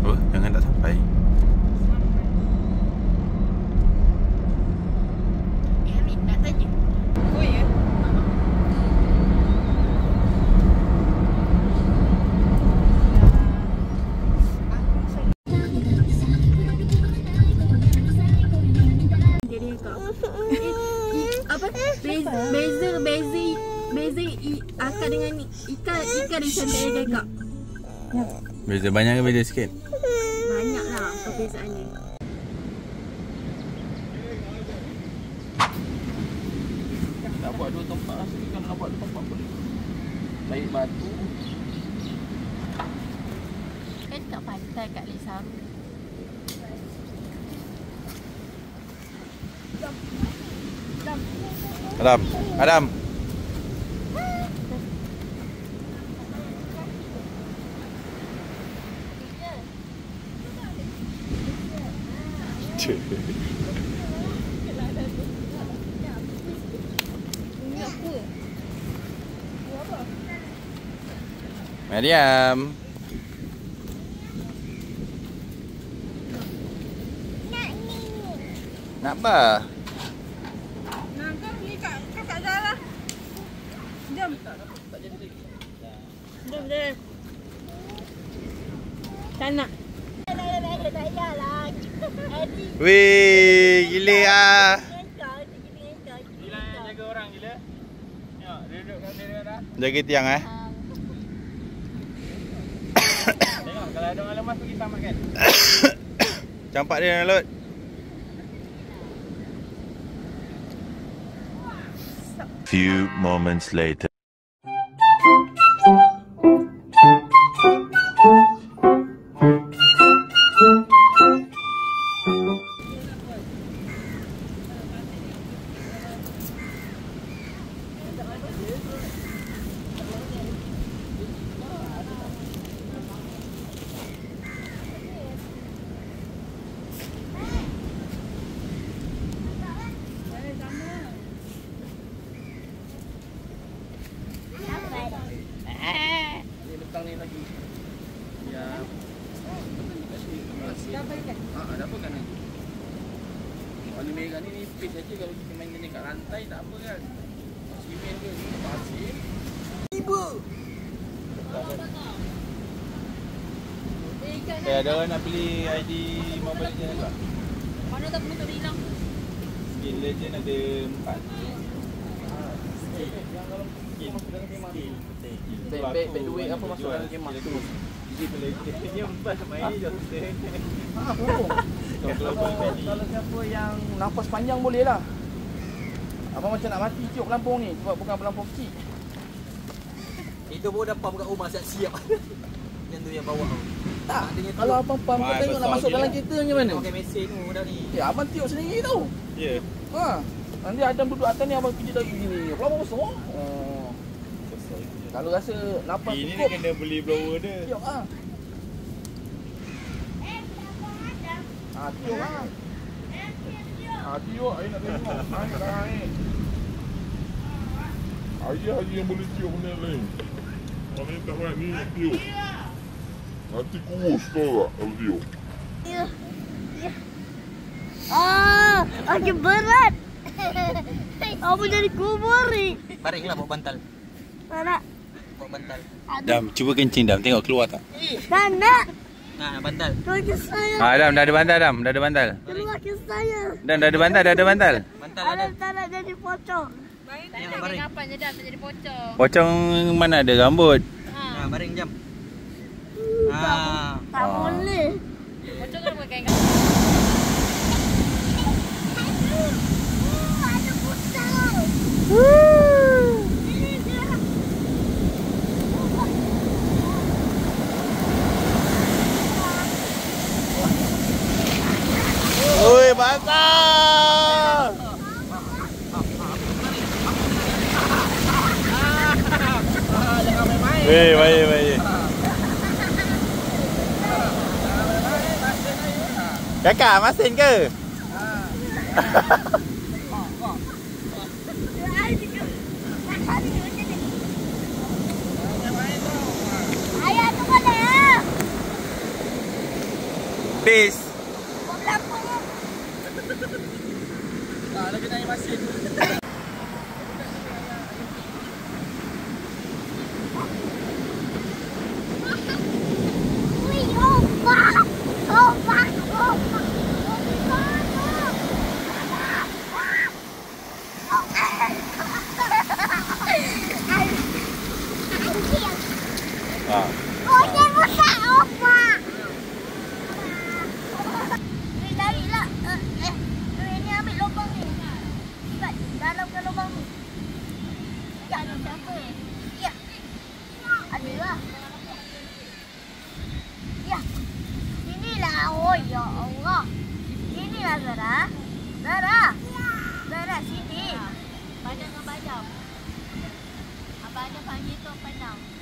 Oh, jangan tak sampai. Amin nak tanya. Oh ya? Beza akar dengan ikan di santai kakak. Beza banyak ke beza sikit? Banyak lah perbezaannya. Nak buat dua tempat lah. Kan nak buat dua tempat pun baik batu. Kan kat pantai kat Lake Saru. Adam. Mariam. Nak apa? Nah, kau pergi kat Zara. Jom. Jom. Tak nak. Tak payahlah. Weh, gila ah. Gila jaga orang gila. Tengok, duduk kat dia dah. Jaga tiang Tengok kalau ada orang lemas pergi selamatkan. Campak dia dalam laut. Few moments later. Petang ni lagi. Ya. Ada apa kan ni? Oli merah ni nipis saja kalau kita main gini kat rantai tak apa kan. Simen ke pasir. Ibu. Ada orang nak beli ID Mobile Legends tak? Mana tak perlu tak hilang. Skin Legend ada 4. Baik duit apa masuk dalam kemah tu. Dia 4 main je. Kalau siapa yang nafas panjang boleh lah. Abang macam nak mati tiup pelampung ni sebab bukan pelampung kecil. Itu pun dah pump kat rumah siap-siap. Yang tu yang bawa tu. Tak, kalau abang pump kau tengok nak masuk dalam kereta macam mana? Pakai mesin tu dah ni. Abang tiup sendiri tau. Ya. Nanti Adam duduk atas ni abang pijit lagi gini. Pelampung besar. Kalau rasa nafas Ini cukup, dia kena beli blower dia. tiup tiup tiup, air nak tengok. Air dah air. Ayah je yang boleh tiup benda lain. Mana tak buat ni tiup. Nanti kurus tau tak kalau tiup. Okey berat. Apa jadi kubur ni? Baringlah bawa bantal. Mana? Bawa bantal. Dam, cuba kencing Dam, tengok keluar tak? Tak nak. Nah, bantal. Keluar ke saya. Dam, dah ada bantal Dam, dah ada bantal. Keluar ke saya. Dam, dah ada bantal, dah ada bantal. Bantal ada. Tak nak jadi pocong. Yang baring. Kapan je dah tak jadi pocong. Pocong mana ada rambut? Nah, baring jam. Tak boleh. Pocong kan pakai kain. Ada pocong. Oi, basah. Baik. Kakak, masin ke? Ayah tu mana? Habis. Lagi naik masin. Padang dengan padang. Abang ada panggil tu padang.